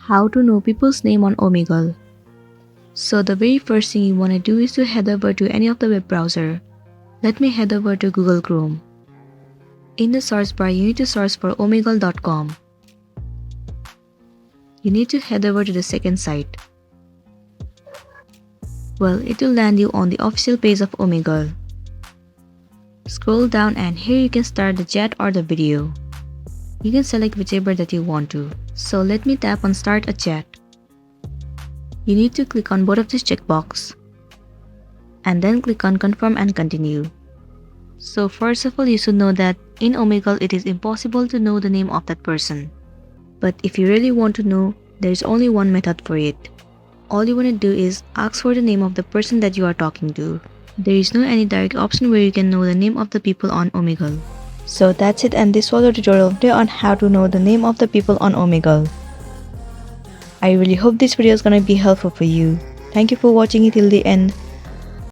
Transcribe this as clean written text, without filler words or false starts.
How to know people's name on Omegle. So the very first thing you want to do is to head over to any of the web browser. Let me head over to Google Chrome. In the search bar, you need to search for omegle.com. You need to head over to the second site. Well, it will land you on the official page of Omegle. Scroll down and here you can start the chat or the video. You can select whichever that you want to. So let me tap on start a chat. You need to click on both of these checkbox and then click on confirm and continue. So first of all, you should know that in Omegle it is impossible to know the name of that person. But if you really want to know, there is only one method for it. All you want to do is ask for the name of the person that you are talking to. There is no any direct option where you can know the name of the people on Omegle. So that's it, and this was a tutorial video on how to know the name of the people on Omegle. I really hope this video is gonna be helpful for you. Thank you for watching it till the end.